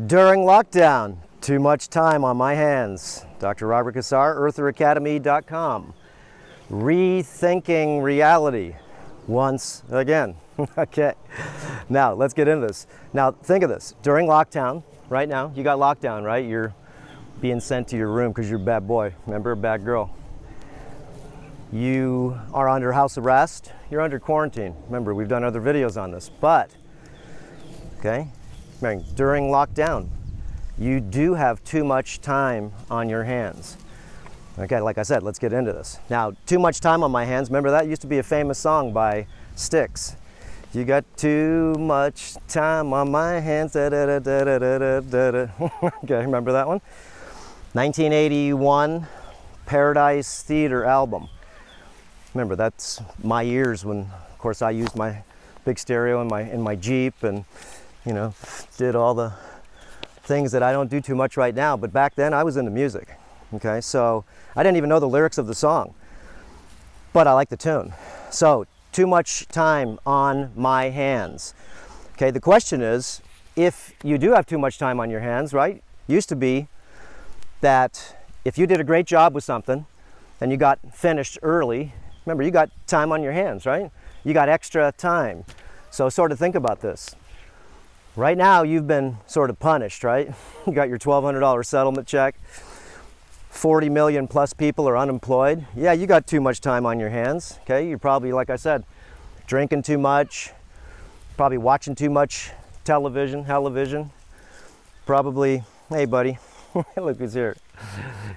During lockdown, too much time on my hands. Dr. Robert Cassar, eartheracademy.com. Rethinking reality once again. Okay, now let's get into this. Now think of this, during lockdown, right now, you got lockdown, right? You're being sent to your room because you're a bad boy, remember, a bad girl. You are under house arrest, you're under quarantine. Remember, we've done other videos on this, but, okay, during lockdown, you do have too much time on your hands. Okay, like I said, let's get into this. Now, too much time on my hands, remember that used to be a famous song by Styx. You got too much time on my hands, da da da da da da da da. Okay, remember that one? 1981 Paradise Theater album. Remember, that's my years when, of course, I used my big stereo in my Jeep and, you know, did all the things that I don't do too much right now. But back then, I was into music. Okay, so I didn't even know the lyrics of the song, but I like the tune. So, too much time on my hands. Okay, the question is, if you do have too much time on your hands, right? Used to be that if you did a great job with something and you got finished early, remember, you got time on your hands, right? You got extra time. So sort of think about this. Right now, you've been sort of punished, right? You got your $1,200 settlement check. 40 million plus people are unemployed. Yeah, you got too much time on your hands. Okay, you're probably, like I said, drinking too much, probably watching too much television. Probably, hey buddy, look who's here.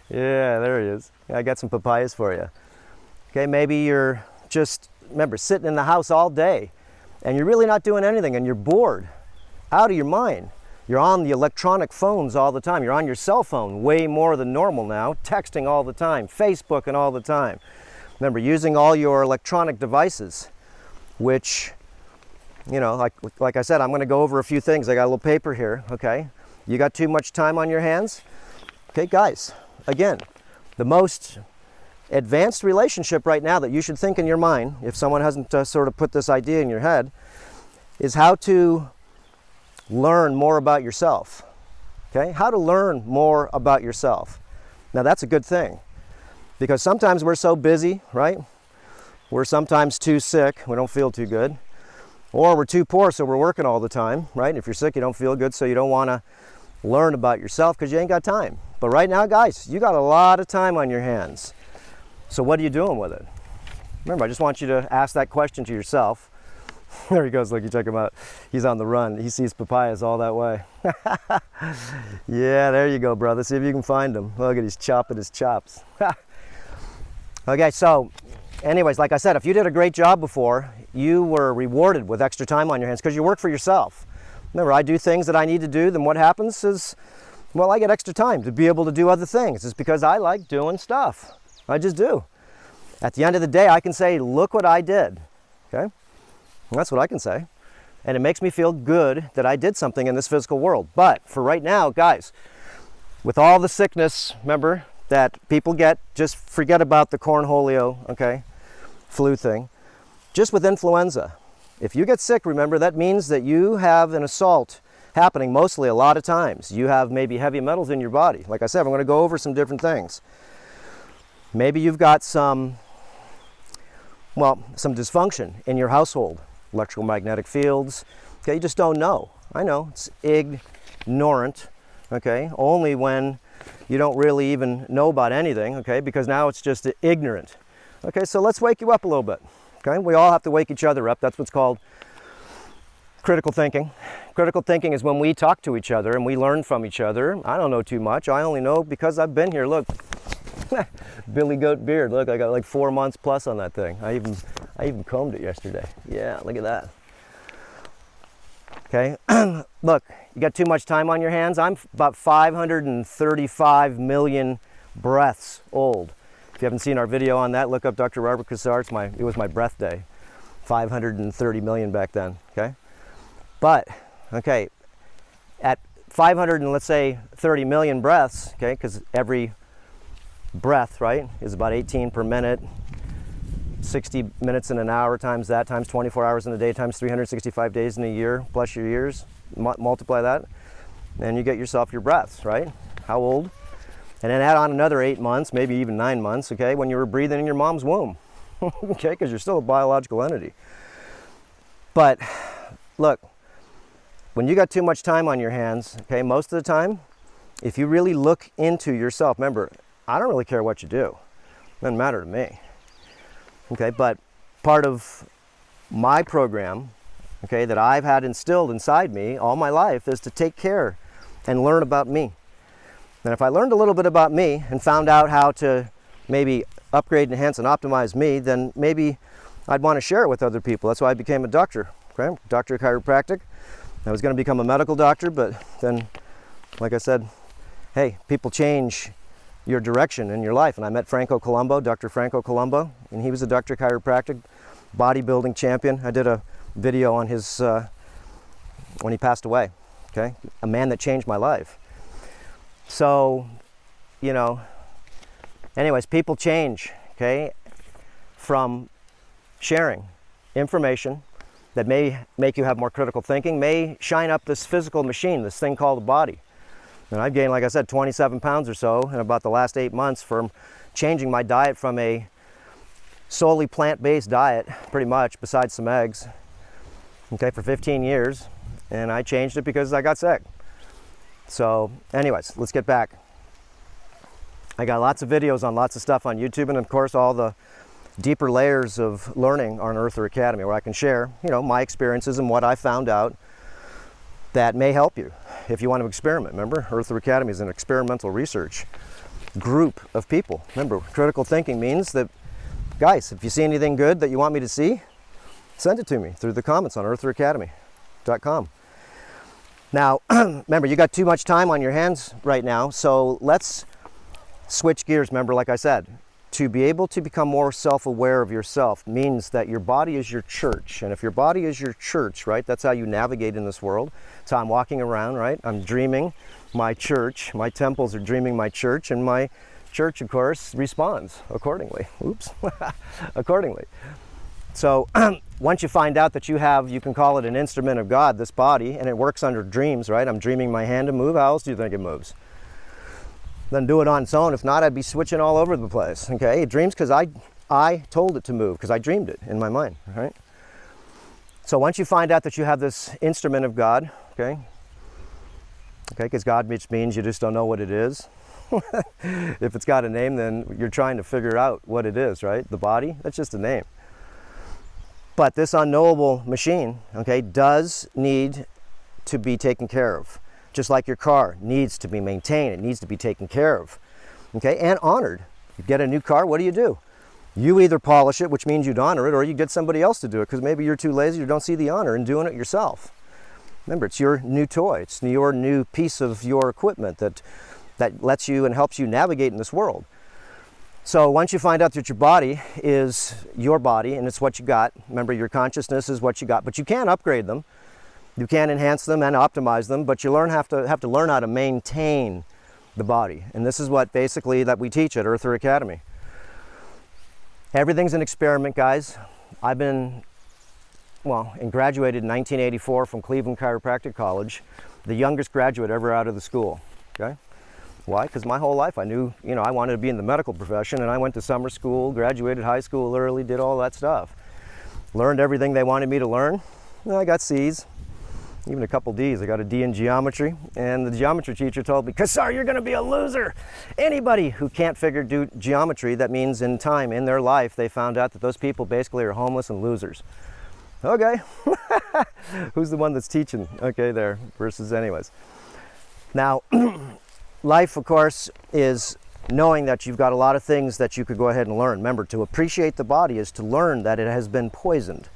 Yeah, there he is. I got some papayas for you. Okay, maybe you're just, remember, sitting in the house all day and you're really not doing anything and you're bored, out of your mind. You're on the electronic phones all the time. You're on your cell phone way more than normal now, texting all the time, Facebooking all the time. Remember, using all your electronic devices, which, you know, like I said, I'm going to go over a few things. I got a little paper here, okay? You got too much time on your hands? Okay, guys, again, the most advanced relationship right now that you should think in your mind, if someone hasn't sort of put this idea in your head, is how to learn more about yourself. Okay, how to learn more about yourself. Now that's a good thing, because sometimes we're so busy, right? We're sometimes too sick, we don't feel too good, or we're too poor, so we're working all the time, right? If you're sick, you don't feel good, so you don't want to learn about yourself because you ain't got time. But right now, guys, you got a lot of time on your hands. So what are you doing with it? Remember, I just want you to ask that question to yourself. There he goes, look, you check him out. He's on the run. He sees papayas all that way. Yeah, there you go, brother. See if you can find him. Look at, he's chopping his chops. Okay, so anyways, like I said, if you did a great job before, you were rewarded with extra time on your hands because you work for yourself. Remember, I do things that I need to do, then what happens is, well, I get extra time to be able to do other things. It's because I like doing stuff. I just do. At the end of the day, I can say, look what I did, okay? And that's what I can say. And it makes me feel good that I did something in this physical world. But for right now, guys, with all the sickness, remember, that people get, just forget about the cornholio, okay, flu thing. Just with influenza. If you get sick, remember, that means that you have an assault happening mostly a lot of times. You have maybe heavy metals in your body. Like I said, I'm going to go over some different things. Maybe you've got some dysfunction in your household. Electrical magnetic fields, okay, you just don't know. I know, it's ignorant, okay, only when you don't really even know about anything, okay, because now it's just ignorant. Okay, so let's wake you up a little bit, okay? We all have to wake each other up. That's what's called critical thinking. Critical thinking is when we talk to each other and we learn from each other. I don't know too much. I only know because I've been here. Look, Billy Goat beard. Look, I got like 4 months plus on that thing. I even combed it yesterday. Yeah, look at that. Okay, look, you got too much time on your hands. I'm about 535 million breaths old. If you haven't seen our video on that, look up Dr. Robert Cassar. It was my breath day. 530 million back then, okay? But, okay, at 500 and let's say 30 million breaths, okay, because every breath, right, is about 18 per minute, 60 minutes in an hour times that, times 24 hours in a day, times 365 days in a year, plus your years, multiply that. and you get yourself your breaths, right? How old? And then add on another 8 months, maybe even 9 months, okay, when you were breathing in your mom's womb, okay, because you're still a biological entity. But look, when you got too much time on your hands, okay, most of the time, if you really look into yourself, remember, I don't really care what you do. It doesn't matter to me. Okay, but part of my program, okay, that I've had instilled inside me all my life is to take care and learn about me. And if I learned a little bit about me and found out how to maybe upgrade, enhance, and optimize me, then maybe I'd want to share it with other people. That's why I became a doctor, okay? Doctor of chiropractic. I was going to become a medical doctor, but then, like I said, hey, people change your direction in your life. And I met Franco Colombo, Dr. Franco Colombo, and he was a doctor of chiropractic, bodybuilding champion. I did a video on his, when he passed away, okay? A man that changed my life. So, you know, anyways, people change, okay, from sharing information that may make you have more critical thinking, may shine up this physical machine, this thing called the body. And I've gained, like I said, 27 pounds or so in about the last 8 months from changing my diet from a solely plant-based diet, pretty much, besides some eggs, okay, for 15 years. And I changed it because I got sick. So anyways, let's get back. I got lots of videos on lots of stuff on YouTube, and of course all the deeper layers of learning on Earther Academy, where I can share, you know, my experiences and what I found out that may help you if you want to experiment. Remember, Earther Academy is an experimental research group of people. Remember, critical thinking means that, guys, if you see anything good that you want me to see, send it to me through the comments on eartheracademy.com. Now, remember, you got too much time on your hands right now, so let's switch gears. Remember, like I said, to be able to become more self-aware of yourself means that your body is your church. And if your body is your church, right, that's how you navigate in this world. That's how I'm walking around, right? I'm dreaming my church. My temples are dreaming my church, and my church, of course, responds accordingly. Oops, accordingly. So once you find out that you have, you can call it an instrument of God, this body, and it works under dreams, right? I'm dreaming my hand to move. How else do you think it moves? Then do it on its own. If not, I'd be switching all over the place, okay? It dreams because I told it to move, because I dreamed it in my mind, right? So once you find out that you have this instrument of God, okay? Okay, because God means you just don't know what it is. If it's got a name, then you're trying to figure out what it is, right? The body, that's just a name. But this unknowable machine, okay, does need to be taken care of. Just like your car needs to be maintained, it needs to be taken care of, okay, and honored. You get a new car, what do? You either polish it, which means you'd honor it, or you get somebody else to do it, because maybe you're too lazy or don't see the honor in doing it yourself. Remember, it's your new toy. It's your new piece of your equipment that lets you and helps you navigate in this world. So once you find out that your body is your body and it's what you got, remember, your consciousness is what you got, but you can upgrade them. You can enhance them and optimize them, but you have to learn how to maintain the body. And this is what basically that we teach at Earther Academy. Everything's an experiment, guys. I've been, and graduated in 1984 from Cleveland Chiropractic College, the youngest graduate ever out of the school, okay? Why? Because my whole life I knew, I wanted to be in the medical profession, and I went to summer school, graduated high school early, did all that stuff. Learned everything they wanted me to learn. I got C's, even a couple D's. I got a D in geometry, and the geometry teacher told me, Cassar, you're going to be a loser. Anybody who can't do geometry, that means in time, in their life, they found out that those people basically are homeless and losers. Okay, who's the one that's teaching? Okay, there, versus anyways. Now, life, of course, is knowing that you've got a lot of things that you could go ahead and learn. Remember, to appreciate the body is to learn that it has been poisoned.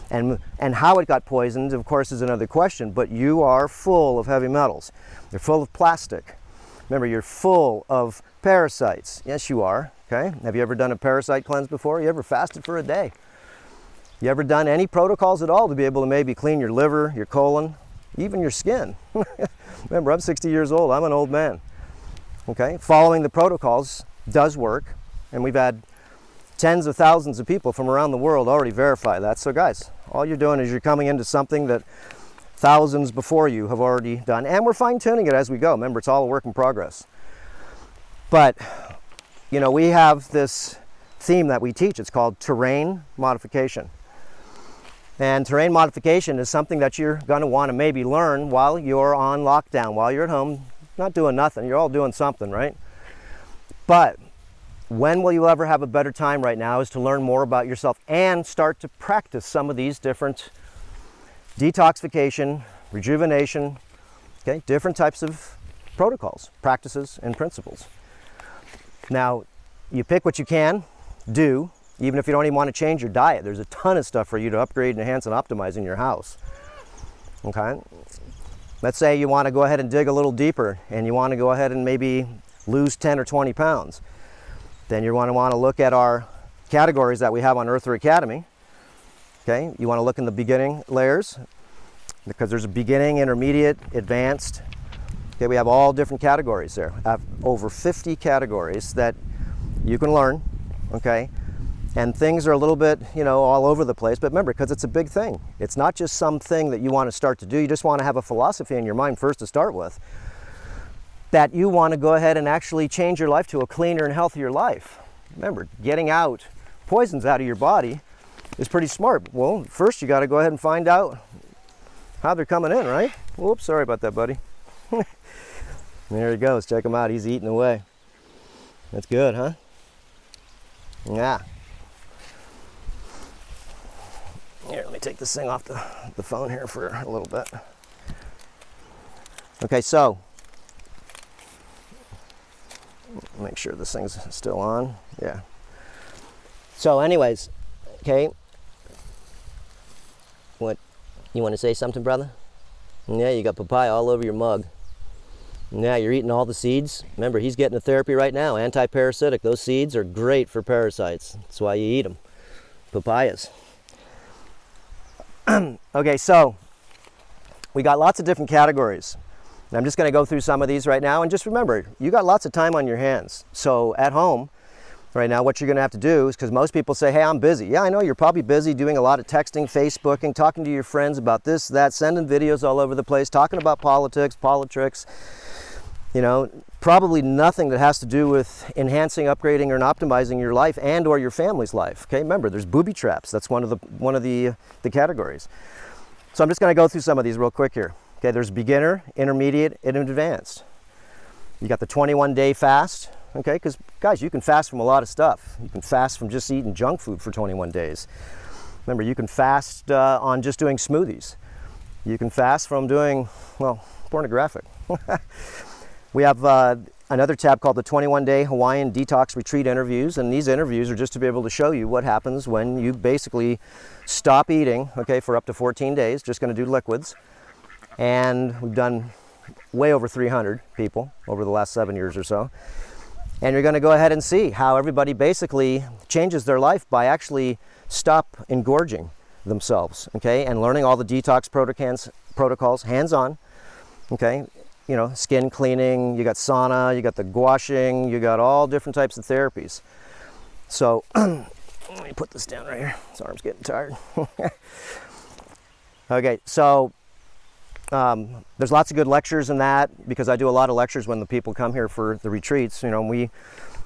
And how it got poisoned, of course, is another question, but you are full of heavy metals. They're full of plastic. Remember, you're full of parasites. Yes, you are, okay? Have you ever done a parasite cleanse before? You ever fasted for a day? You ever done any protocols at all to be able to maybe clean your liver, your colon, even your skin? Remember, I'm 60 years old. I'm an old man. Okay, following the protocols does work, and we've had tens of thousands of people from around the world already verify that. So guys, all you're doing is you're coming into something that thousands before you have already done, and we're fine-tuning it as we go. Remember, it's all a work in progress. But, you know, we have this theme that we teach. It's called terrain modification. And terrain modification is something that you're going to want to maybe learn while you're on lockdown, while you're at home, not doing nothing. You're all doing something, right? But when will you ever have a better time right now is to learn more about yourself and start to practice some of these different detoxification, rejuvenation, okay, different types of protocols, practices, and principles. Now, you pick what you can do, even if you don't even want to change your diet. There's a ton of stuff for you to upgrade, enhance, and optimize in your house. Okay? Let's say you want to go ahead and dig a little deeper and you want to go ahead and maybe lose 10 or 20 pounds. Then you're going to want to look at our categories that we have on Earther Academy. Okay? You want to look in the beginning layers because there's a beginning, intermediate, advanced. Okay, we have all different categories there. I have over 50 categories that you can learn, okay? And things are a little bit, you know, all over the place, but remember, because it's a big thing. It's not just something that you want to start to do. You just want to have a philosophy in your mind first to start with, that you want to go ahead and actually change your life to a cleaner and healthier life. Remember, getting out poisons out of your body is pretty smart. Well, first you got to go ahead and find out how they're coming in, right? Whoops, sorry about that, buddy. There he goes. Check him out. He's eating away. That's good, huh? Yeah. Here, let me take this thing off the phone here for a little bit. Okay, so make sure this thing's still on. Yeah. So anyways, okay. What? You want to say something, brother? Yeah, you got papaya all over your mug. Yeah, you're eating all the seeds. Remember, he's getting a therapy right now, anti-parasitic. Those seeds are great for parasites. That's why you eat them. Papayas. Okay, so we got lots of different categories. And I'm just going to go through some of these right now. And just remember, you got lots of time on your hands. So at home, right now, what you're going to have to do is, because most people say, hey, I'm busy. Yeah, I know you're probably busy doing a lot of texting, Facebooking, talking to your friends about this, that, sending videos all over the place, talking about politics, politricks. You know, probably nothing that has to do with enhancing, upgrading, or optimizing your life and or your family's life. Okay, remember, there's booby traps. That's one of the categories. So I'm just going to go through some of these real quick here. Okay, there's beginner, intermediate, and advanced. You got the 21-day fast. Okay, because guys, you can fast from a lot of stuff. You can fast from just eating junk food for 21 days. Remember, you can fast on just doing smoothies. You can fast from doing, well, pornographic. We have another tab called the 21-day Hawaiian Detox Retreat interviews, and these interviews are just to be able to show you what happens when you basically stop eating, okay, for up to 14 days, just going to do liquids. And we've done way over 300 people over the last 7 years or so. And you're going to go ahead and see how everybody basically changes their life by actually stop engorging themselves, okay, and learning all the detox protocols, hands-on, okay. You know, skin cleaning, you got sauna, you got the gouashing, you got all different types of therapies. So, let me put this down right here. This arm's getting tired. Okay, so there's lots of good lectures in that, because I do a lot of lectures when the people come here for the retreats. You know, and we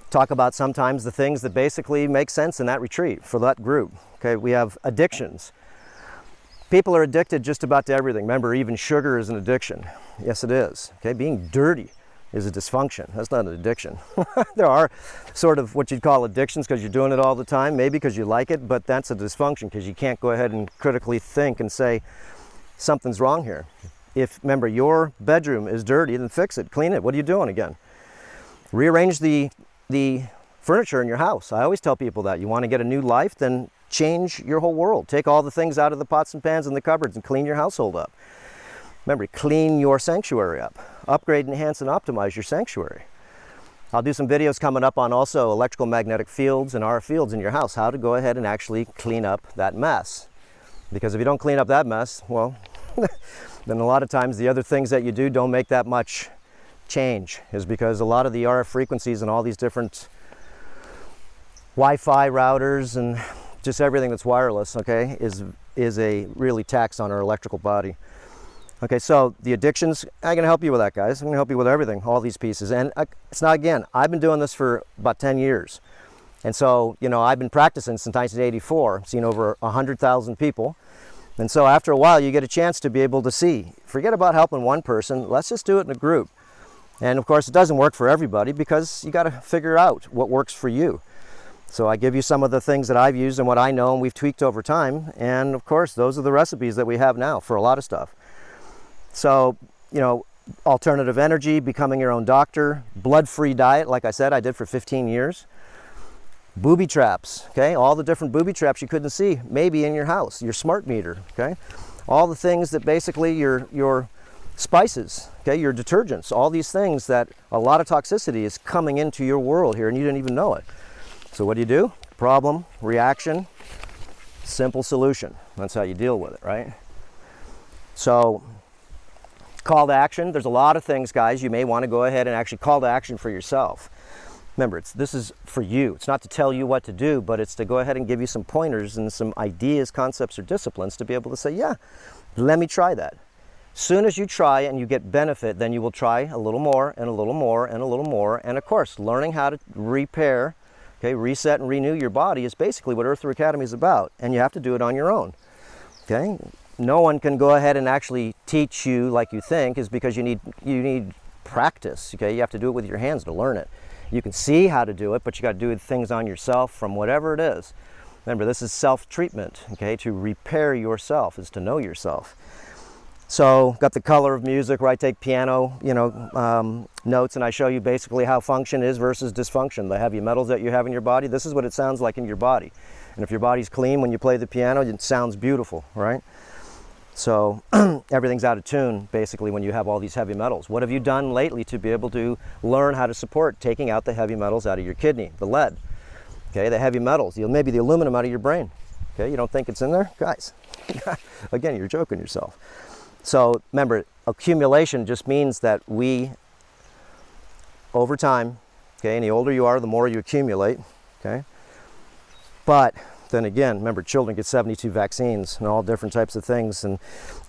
talk about sometimes the things that basically make sense in that retreat for that group. Okay, we have addictions. People are addicted just about to everything. Remember, even sugar is an addiction. Yes, it is. Okay, being dirty is a dysfunction. That's not an addiction. There are sort of what you'd call addictions because you're doing it all the time, maybe because you like it, but that's a dysfunction because you can't go ahead and critically think and say, something's wrong here. If, remember, your bedroom is dirty, then fix it, clean it. What are you doing again? Rearrange the furniture in your house. I always tell people that. You want to get a new life, then change your whole world. Take all the things out of the pots and pans and the cupboards and clean your household up. Remember, clean your sanctuary up. Upgrade, enhance, and optimize your sanctuary. I'll do some videos coming up on also electrical magnetic fields and RF fields in your house, how to go ahead and actually clean up that mess. Because if you don't clean up that mess, well, then a lot of times the other things that you do don't make that much change, is because a lot of the RF frequencies and all these different Wi-Fi routers and just everything that's wireless, okay, is a really tax on our electrical body. Okay, so the addictions, I'm gonna help you with that, guys. I'm gonna help you with everything, all these pieces. And it's not, again, I've been doing this for about 10 years. And so, you know, I've been practicing since 1984, seen over 100,000 people. And so after a while, you get a chance to be able to see, forget about helping one person, let's just do it in a group. And of course, it doesn't work for everybody because you gotta figure out what works for you. So I give you some of the things that I've used and what I know and we've tweaked over time. And of course, those are the recipes that we have now for a lot of stuff. So, you know, alternative energy, becoming your own doctor, blood-free diet, like I said, I did for 15 years. Booby traps, okay? All the different booby traps you couldn't see, maybe in your house, your smart meter, okay? All the things that basically your spices, okay? Your detergents, all these things that a lot of toxicity is coming into your world here and you didn't even know it. So what do? Problem, reaction, simple solution. That's how you deal with it, right? So, call to action. There's a lot of things, guys, you may want to go ahead and actually call to action for yourself. Remember, this is for you. It's not to tell you what to do, but it's to go ahead and give you some pointers and some ideas, concepts, or disciplines to be able to say, yeah, let me try that. Soon as you try and you get benefit, then you will try a little more and a little more and a little more. And of course, learning how to repair, okay, reset and renew your body is basically what Earther Academy is about. And you have to do it on your own, okay? No one can go ahead and actually teach you like you think, is because you need practice, okay? You have to do it with your hands to learn it. You can see how to do it, but you got to do things on yourself from whatever it is. Remember, this is self-treatment, okay? To repair yourself is to know yourself. So, got the color of music where I take piano, you know, notes, and I show you basically how function is versus dysfunction. The heavy metals that you have in your body, this is what it sounds like in your body. And if your body's clean when you play the piano, it sounds beautiful, right? So everything's out of tune, basically, when you have all these heavy metals. What have you done lately to be able to learn how to support taking out the heavy metals out of your kidney, the lead, okay, the heavy metals, maybe the aluminum out of your brain, okay? You don't think it's in there? Guys, again, you're joking yourself. So remember, accumulation just means that we, over time, okay, and the older you are, the more you accumulate, okay? But then again, remember, children get 72 vaccines and all different types of things, and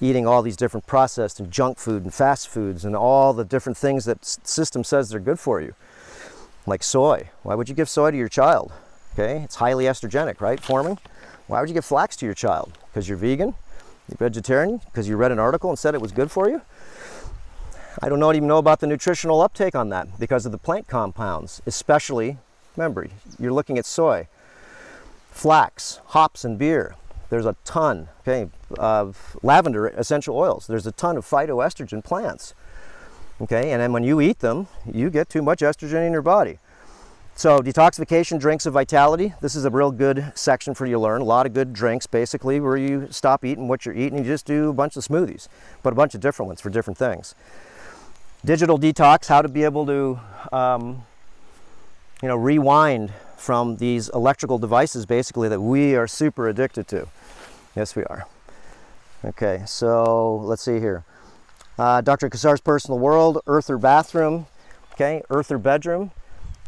eating all these different processed and junk food and fast foods and all the different things that system says they're good for you. Like soy. Why would you give soy to your child? Okay, it's highly estrogenic, right? Forming. Why would you give flax to your child? Because you're vegan? You're vegetarian? Because you read an article and said it was good for you? I don't even know about the nutritional uptake on that because of the plant compounds, especially, remember, you're looking at soy. Flax, hops, and beer. There's a ton, okay, of lavender essential oils. There's a ton of phytoestrogen plants, okay, and then when you eat them, you get too much estrogen in your body. So detoxification, drinks of vitality. This is a real good section for you to learn. A lot of good drinks, basically, where you stop eating what you're eating and you just do a bunch of smoothies, but a bunch of different ones for different things. Digital detox, how to be able to, you know, rewind from these electrical devices, basically, that we are super addicted to. Yes, we are. Okay, so let's see here. Dr. Cassar's Personal World, Earther Bathroom, okay, Earther Bedroom.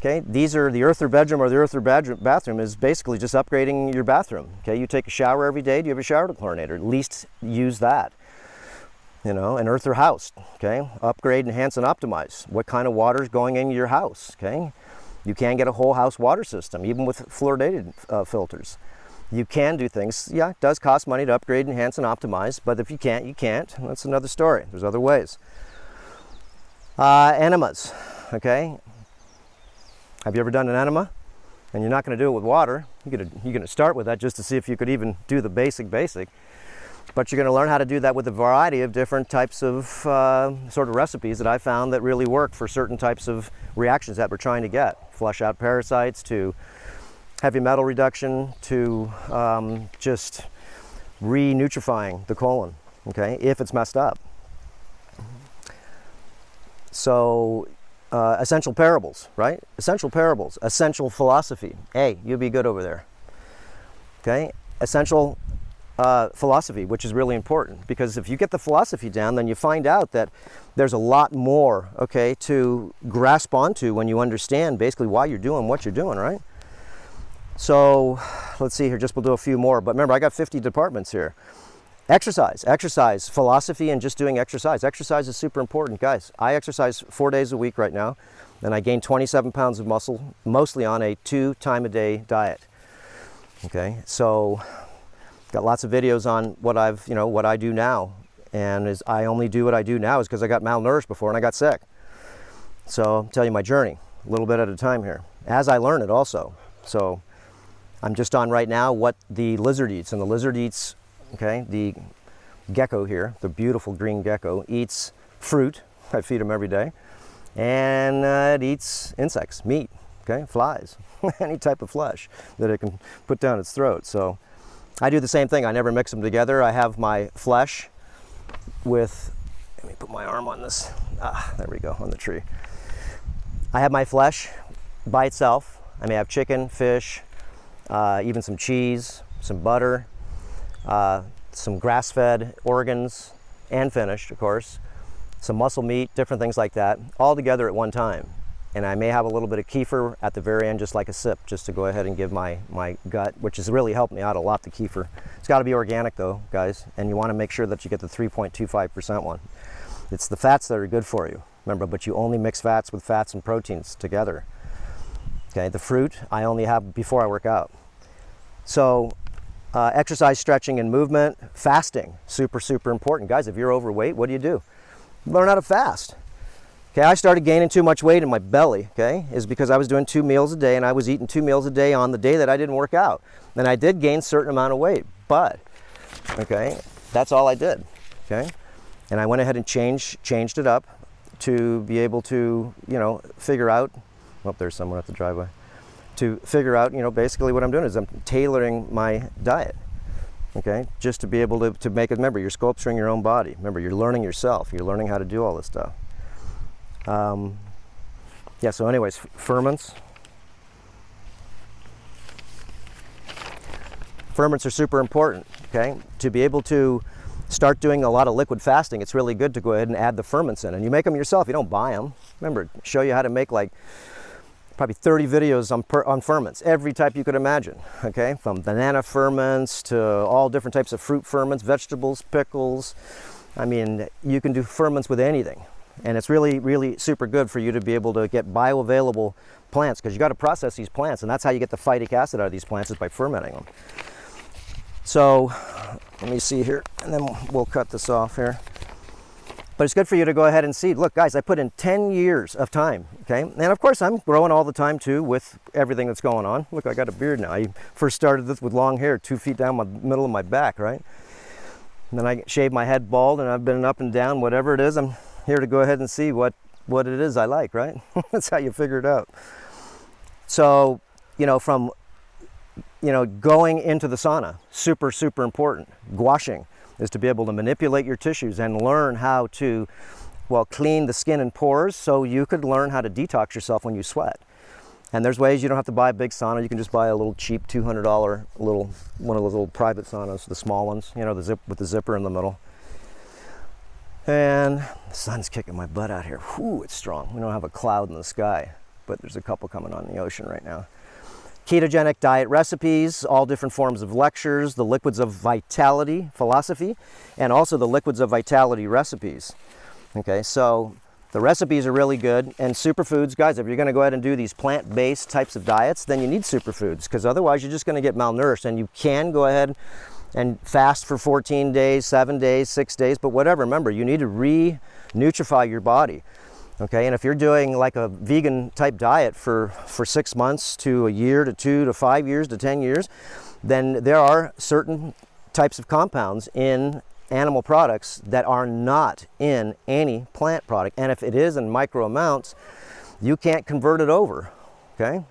Okay, these are the Earther Bedroom, or the Earther Bathroom is basically just upgrading your bathroom. Okay, you take a shower every day. Do you have a shower chlorinator? At least use that. You know, an Earther House. Okay, upgrade, enhance, and optimize. What kind of water is going in your house? Okay, you can get a whole house water system, even with fluoridated filters. You can do things. Yeah, it does cost money to upgrade, enhance, and optimize, but if you can't, you can't. That's another story. There's other ways. Enemas. Okay. Have you ever done an enema? And you're not going to do it with water. You're going to start with that just to see if you could even do the basic. But you're going to learn how to do that with a variety of different types of sort of recipes that I found that really work for certain types of reactions that we're trying to get. Flush out parasites, to heavy metal reduction, to just re-nutrifying the colon, okay, if it's messed up. So essential parables, right? Essential parables, essential philosophy. Hey, you'll be good over there. Okay, essential philosophy, which is really important, because if you get the philosophy down, then you find out that there's a lot more, okay, to grasp onto when you understand basically why you're doing what you're doing, right? So let's see here, we'll do a few more. But remember, I got 50 departments here. Exercise, philosophy, and just doing exercise. Exercise is super important, guys. I exercise 4 days a week right now, and I gained 27 pounds of muscle, mostly on a 2-time-a-day diet. Okay, so got lots of videos on what what I do now, and I only do what I do now is because I got malnourished before and I got sick. So I'll tell you my journey a little bit at a time here, as I learn it also. So I'm just on right now what the lizard eats, and the lizard eats, okay, the gecko here, the beautiful green gecko, eats fruit. I feed him every day. And it eats insects, meat, okay, flies, any type of flesh that it can put down its throat. So I do the same thing. I never mix them together. I have my flesh with, let me put my arm on this. There we go, on the tree. I have my flesh by itself. I may have chicken, fish, even some cheese, some butter, some grass-fed organs, and finished, of course, some muscle meat, different things like that, all together at one time. And I may have a little bit of kefir at the very end, just like a sip, just to go ahead and give my gut, which has really helped me out a lot, the kefir. It's got to be organic though, guys, and you want to make sure that you get the 3.25% one. It's the fats that are good for you, remember, but you only mix fats with fats and proteins together. Okay, the fruit I only have before I work out. So exercise, stretching, and movement. Fasting, super important. Guys, if you're overweight, what do? Learn how to fast. Okay, I started gaining too much weight in my belly, okay, is because I was doing 2 meals a day, and I was eating 2 meals a day on the day that I didn't work out. And I did gain a certain amount of weight, but, okay, that's all I did, okay? And I went ahead and changed it up to be able to, figure out, oh, there's someone at the driveway, to figure out, basically what I'm doing is I'm tailoring my diet, okay, just to be able to make it. Remember, you're sculpturing your own body. Remember, you're learning yourself. You're learning how to do all this stuff. Yeah, so anyways, ferments. Ferments are super important, okay? To be able to start doing a lot of liquid fasting, it's really good to go ahead and add the ferments in. And you make them yourself, you don't buy them. Remember, show you how to make like probably 30 videos on ferments, every type you could imagine, okay? From banana ferments to all different types of fruit ferments, vegetables, pickles. I mean, you can do ferments with anything. And it's really super good for you to be able to get bioavailable plants, because you got to process these plants, and that's how you get the phytic acid out of these plants, is by fermenting them. So let me see here, and then we'll cut this off here. But it's good for you to go ahead and see. Look, guys, I put in 10 years of time, okay? And of course, I'm growing all the time too with everything that's going on. Look, I got a beard now. I first started this with long hair, 2 feet down the middle of my back, right? And then I shaved my head bald, and I've been up and down, whatever it is. I'm here to go ahead and see what it is I like, right? That's how you figure it out. So, from, going into the sauna, super important. Gouaching is to be able to manipulate your tissues and learn how to, clean the skin and pores, so you could learn how to detox yourself when you sweat. And there's ways. You don't have to buy a big sauna. You can just buy a little cheap $200 one of those little private saunas, the small ones, with the zipper in the middle. And the sun's kicking my butt out here. Whew, it's strong. We don't have a cloud in the sky, but there's a couple coming on the ocean right now. Ketogenic diet recipes, all different forms of lectures, the liquids of vitality philosophy, and also the liquids of vitality recipes. Okay, so the recipes are really good. And superfoods, guys, if you're going to go ahead and do these plant-based types of diets, then you need superfoods, because otherwise you're just going to get malnourished. And you can go ahead and fast for 14 days, 7 days, 6 days, but whatever. Remember, you need to re-nutrify your body, okay? And if you're doing like a vegan type diet for 6 months to a year to 2 to 5 years to 10 years, then there are certain types of compounds in animal products that are not in any plant product. And if it is in micro amounts, you can't convert it over, okay?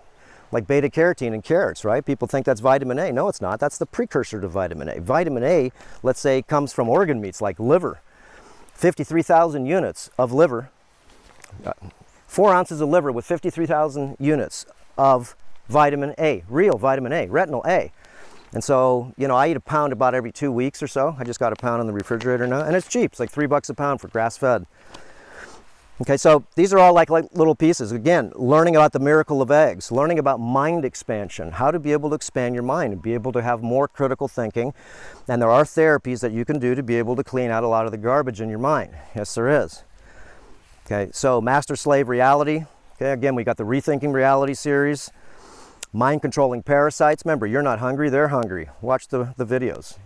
Like beta carotene in carrots, right? People think that's vitamin A. No, it's not. That's the precursor to vitamin A. Vitamin A, let's say, comes from organ meats like liver. 53,000 units of liver, 4 ounces of liver with 53,000 units of vitamin A, real vitamin A, retinol A. And so, I eat a pound about every 2 weeks or so. I just got a pound in the refrigerator now, and it's cheap. It's like $3 a pound for grass-fed. Okay, so these are all like little pieces. Again, learning about the miracle of eggs, learning about mind expansion, how to be able to expand your mind and be able to have more critical thinking. And there are therapies that you can do to be able to clean out a lot of the garbage in your mind. Yes, there is. Okay, so master-slave reality. Okay, again, we got the Rethinking Reality series. Mind-controlling parasites. Remember, you're not hungry, they're hungry. Watch the videos.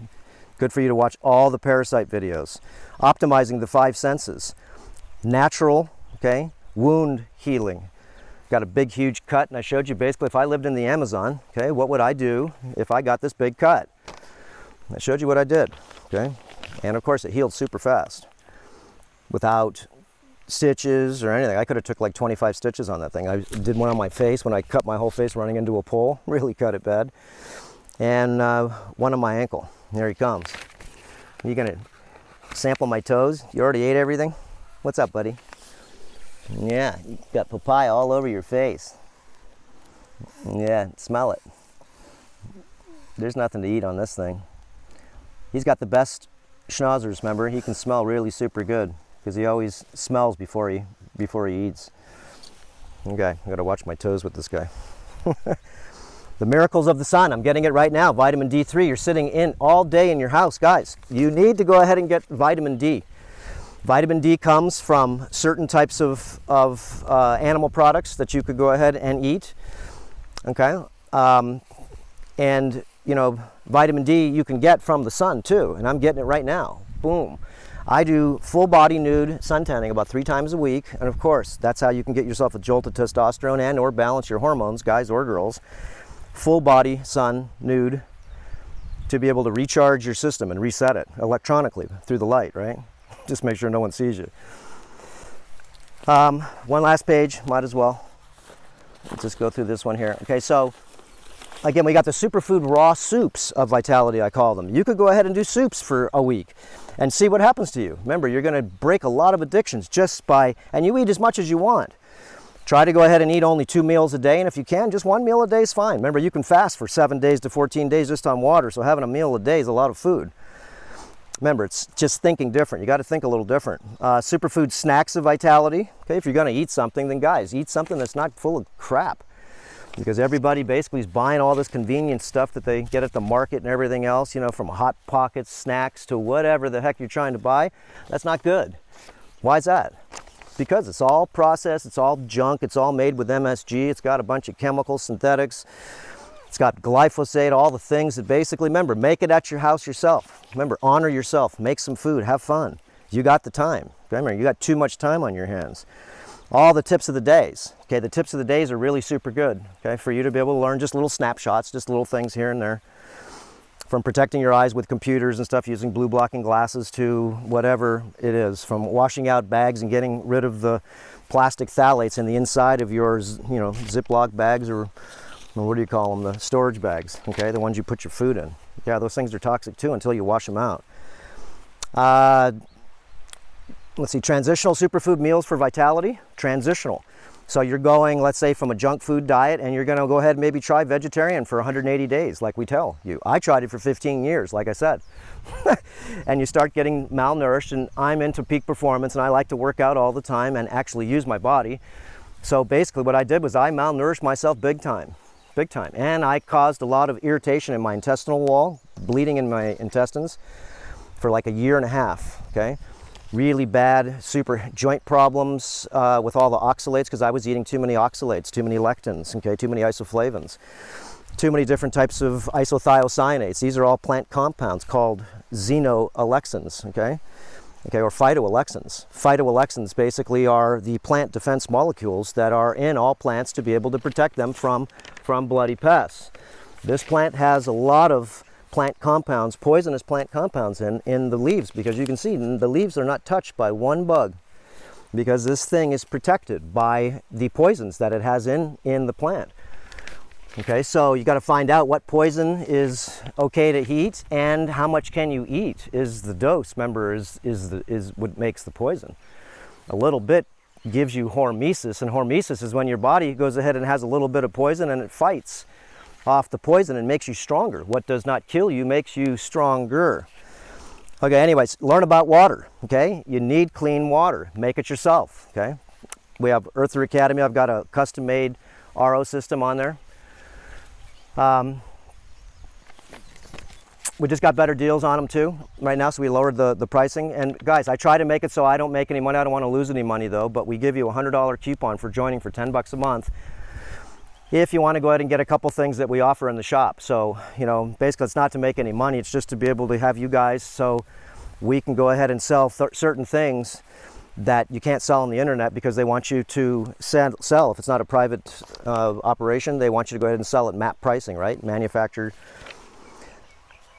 Good for you to watch all the parasite videos. Optimizing the 5 senses. Natural, okay, wound healing. Got a big, huge cut, and I showed you basically if I lived in the Amazon, okay, what would I do if I got this big cut? I showed you what I did, okay? And of course, it healed super fast without stitches or anything. I could have took like 25 stitches on that thing. I did one on my face when I cut my whole face running into a pole, really cut it bad. And one on my ankle. There he comes. You gonna sample my toes? You already ate everything? What's up, buddy? Yeah, you got papaya all over your face. Yeah, smell it. There's nothing to eat on this thing. He's got the best schnauzers, remember? He can smell really super good because he always smells before he eats. Okay, I gotta watch my toes with this guy. The miracles of the sun. I'm getting it right now. Vitamin D3. You're sitting in all day in your house, guys. You need to go ahead and get vitamin D. Vitamin D comes from certain types of animal products that you could go ahead and eat. Okay, and you know, vitamin D you can get from the sun too, and I'm getting it right now. Boom. I do full body nude sun tanning about 3 times a week, and of course that's how you can get yourself a jolt of testosterone and or balance your hormones, guys or girls. Full body sun nude to be able to recharge your system and reset it electronically through the light, right? Just make sure no one sees you. One last page, might as well. Let's just go through this one here. Okay, so again, we got the superfood raw soups of vitality, I call them. You could go ahead and do soups for a week and see what happens to you. Remember, you're going to break a lot of addictions just by, and you eat as much as you want. Try to go ahead and eat only 2 meals a day, and if you can, just 1 meal a day is fine. Remember, you can fast for 7 days to 14 days just on water, so having a meal a day is a lot of food. Remember, it's just thinking different. You got to think a little different. Superfood snacks of vitality. Okay, if you're going to eat something, then guys, eat something that's not full of crap. Because everybody basically is buying all this convenient stuff that they get at the market and everything else, you know, from Hot Pockets, snacks to whatever the heck you're trying to buy. That's not good. Why is that? Because it's all processed, it's all junk, it's all made with MSG, it's got a bunch of chemicals, synthetics. It's got glyphosate, all the things that basically, remember, make it at your house yourself. Remember, honor yourself, make some food, have fun. You got the time. Remember, you got too much time on your hands. All the tips of the days. Okay, the tips of the days are really super good, okay, for you to be able to learn just little snapshots, just little things here and there. From protecting your eyes with computers and stuff, using blue blocking glasses to whatever it is, from washing out bags and getting rid of the plastic phthalates in the inside of your, you know, Ziploc bags or what do you call them, the storage bags, okay, the ones you put your food in. Yeah, those things are toxic too until you wash them out. Let's see, transitional superfood meals for vitality. Transitional. So you're going, let's say, from a junk food diet, and you're going to go ahead and maybe try vegetarian for 180 days, like we tell you. I tried it for 15 years, like I said. And you start getting malnourished, and I'm into peak performance, and I like to work out all the time and actually use my body. So basically what I did was I malnourished myself big time. Big time. And I caused a lot of irritation in my intestinal wall, bleeding in my intestines for like a year and a half, okay? Really bad, super joint problems with all the oxalates because I was eating too many oxalates, too many lectins, okay, too many isoflavones, too many different types of isothiocyanates. These are all plant compounds called xenoalexins, okay? Okay, or phytoalexans. Phytoalexans basically are the plant defense molecules that are in all plants to be able to protect them from bloody pests. This plant has a lot of plant compounds, poisonous plant compounds in the leaves, because you can see the leaves are not touched by one bug because this thing is protected by the poisons that it has in the plant. Okay, so you got to find out what poison is okay to eat and how much can you eat is the dose. Remember, is what makes the poison. A little bit gives you hormesis, and hormesis is when your body goes ahead and has a little bit of poison and it fights off the poison and makes you stronger. What does not kill you makes you stronger. Okay, anyways, learn about water, okay? You need clean water. Make it yourself, okay? We have Earther Academy. I've got a custom-made RO system on there. We just got better deals on them too right now, so we lowered the pricing. And guys, I try to make it so I don't make any money. I don't want to lose any money though, but we give you a $100 coupon for joining for 10 bucks a month if you want to go ahead and get a couple things that we offer in the shop. So, you know, basically it's not to make any money, it's just to be able to have you guys so we can go ahead and sell certain things that you can't sell on the internet because they want you to sell. If it's not a private operation, they want you to go ahead and sell at MAP pricing, right? Manufactured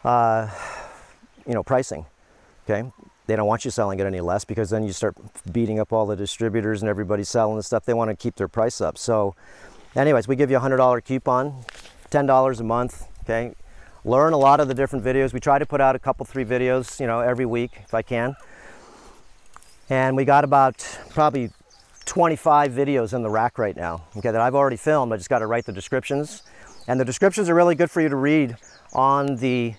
you know, pricing, okay? They don't want you selling it any less because then you start beating up all the distributors and everybody selling the stuff. They want to keep their price up. So anyways, we give you a $100 coupon, $10 a month, okay? Learn a lot of the different videos. We try to put out a couple, 3 videos, you know, every week if I can. And we got about probably 25 videos in the rack right now, okay, that I've already filmed. I just got to write the descriptions. And the descriptions are really good for you to read on the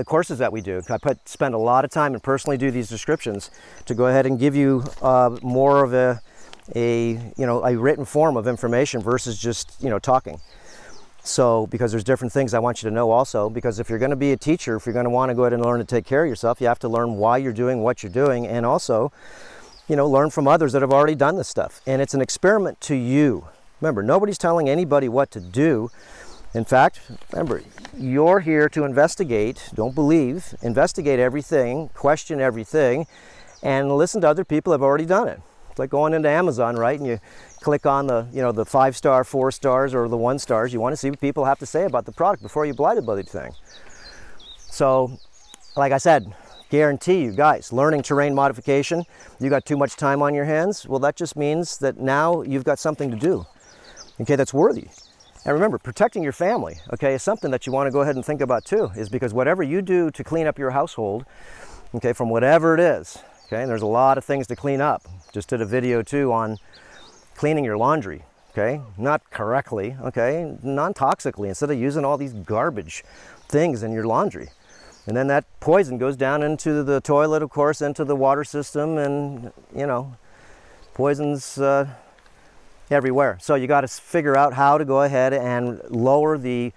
courses that we do. I spend a lot of time and personally do these descriptions to go ahead and give you more of a written form of information versus just, you know, talking. So, because there's different things I want you to know also, because if you're going to be a teacher, if you're going to want to go ahead and learn to take care of yourself, you have to learn why you're doing what you're doing, and also, you know, learn from others that have already done this stuff. And it's an experiment to you. Remember, nobody's telling anybody what to do. In fact, remember, you're here to investigate, don't believe, investigate everything, question everything, and listen to other people who have already done it. It's like going into Amazon, right? And you click on the, you know, the 5-star, 4 stars, or the 1 stars. You want to see what people have to say about the product before you buy the bloody thing. So, like I said, guarantee you guys, learning terrain modification, you got too much time on your hands. Well, that just means that now you've got something to do, okay, that's worthy. And remember, protecting your family, okay, is something that you want to go ahead and think about too, is because whatever you do to clean up your household, okay, from whatever it is, okay, and there's a lot of things to clean up. Just did a video too on cleaning your laundry, okay, not correctly, okay, non-toxically, instead of using all these garbage things in your laundry. And then that poison goes down into the toilet, of course, into the water system, and, you know, poisons everywhere. So you got to figure out how to go ahead and lower the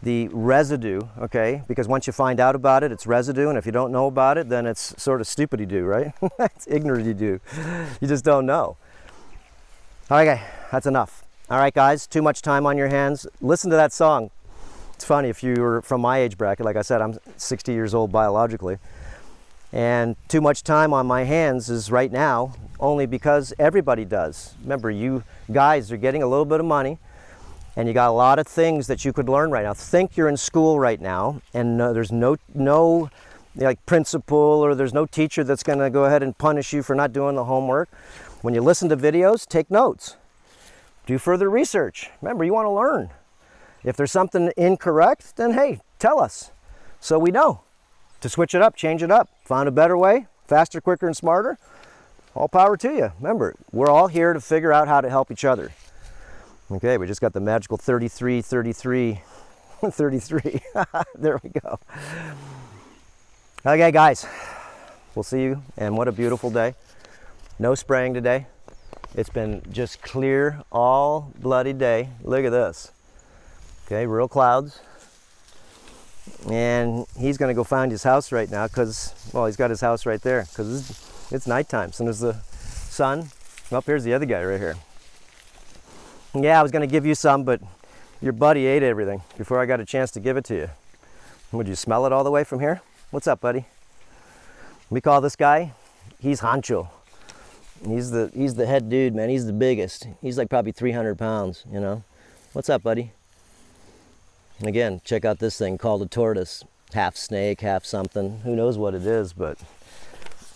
residue, okay? Because once you find out about it, it's residue, and if you don't know about it, then it's sort of stupid-y-do, right? It's ignorant-y-do. You just don't know. Okay, that's enough. All right, guys, too much time on your hands. Listen to that song. It's funny, if you were from my age bracket, like I said, I'm 60 years old biologically, and too much time on my hands is right now only because everybody does. Remember, you guys are getting a little bit of money, and you got a lot of things that you could learn right now. Think you're in school right now, and there's no like principal, or there's no teacher that's going to go ahead and punish you for not doing the homework. When you listen to videos, take notes. Do further research. Remember, you want to learn. If there's something incorrect, then hey, tell us so we know to switch it up, change it up. Found a better way, faster, quicker, and smarter? All power to you. Remember, we're all here to figure out how to help each other. Okay, we just got the magical 33, 33, 33. There we go. Okay, guys, we'll see you, and what a beautiful day. No spraying today. It's been just clear all bloody day. Look at this. Okay, real clouds. And he's going to go find his house right now because, well, he's got his house right there because it's nighttime. As soon as the sun, oh, here's the other guy right here. Yeah, I was going to give you some, but your buddy ate everything before I got a chance to give it to you. Would you smell it all the way from here? What's up, buddy? We call this guy, he's Hancho. He's the head dude, man. He's the biggest. He's like probably 300 pounds, you know. What's up, buddy? And again, check out this thing called a tortoise. Half snake, half something. Who knows what it is, but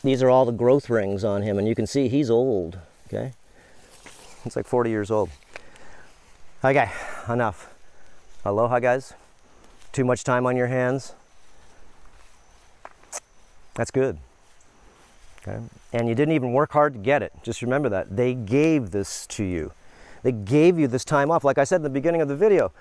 these are all the growth rings on him, and you can see he's old, okay? He's like 40 years old. Okay, enough. Aloha, guys. Too much time on your hands. That's good. Okay? And you didn't even work hard to get it. Just remember that. They gave this to you. They gave you this time off. Like I said in the beginning of the video,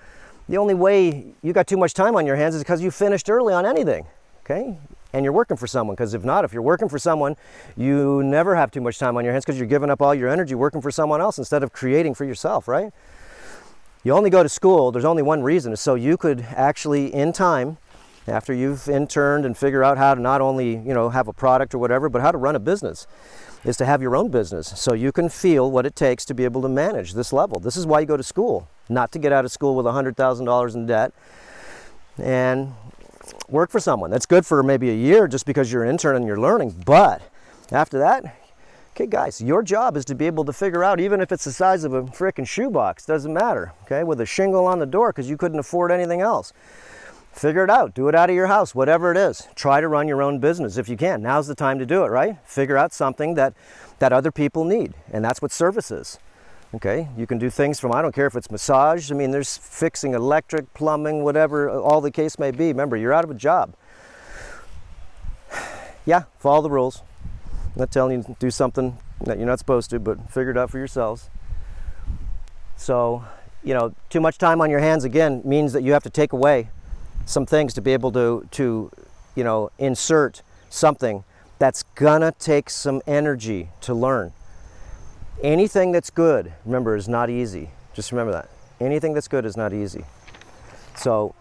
the only way you got too much time on your hands is because you finished early on anything. Okay? and you're working for someone. Because if not, if you're working for someone, you never have too much time on your hands because you're giving up all your energy working for someone else instead of creating for yourself, right? You only go to school, there's only one reason, so you could actually, in time, after you've interned and figure out how to not only, have a product or whatever, but how to run a business, is to have your own business so you can feel what it takes to be able to manage this level. This is why you go to school, not to get out of school with $100,000 in debt and work for someone. That's good for maybe a year just because you're an intern and you're learning, but after that, okay guys, your job is to be able to figure out, even if it's the size of a frickin' shoebox, doesn't matter, okay, with a shingle on the door because you couldn't afford anything else. Figure it out, do it out of your house, whatever it is. Try to run your own business if you can. Now's the time to do it, right? Figure out something that other people need, and that's what service is. Okay, you can do things from, I don't care if it's massage, I mean, there's fixing electric, plumbing, whatever, all the case may be. Remember, you're out of a job. Yeah, follow the rules. I'm not telling you to do something that you're not supposed to, but figure it out for yourselves. So, too much time on your hands, again, means that you have to take away some things to be able to insert something that's gonna take some energy to learn. Anything that's good, remember, is not easy. Just remember that. Anything that's good is not easy. So,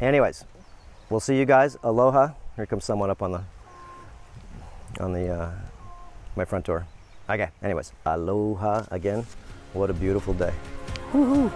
anyways, we'll see you guys. Aloha. Here comes someone up on my front door. Okay, anyways, aloha again. What a beautiful day. Woohoo.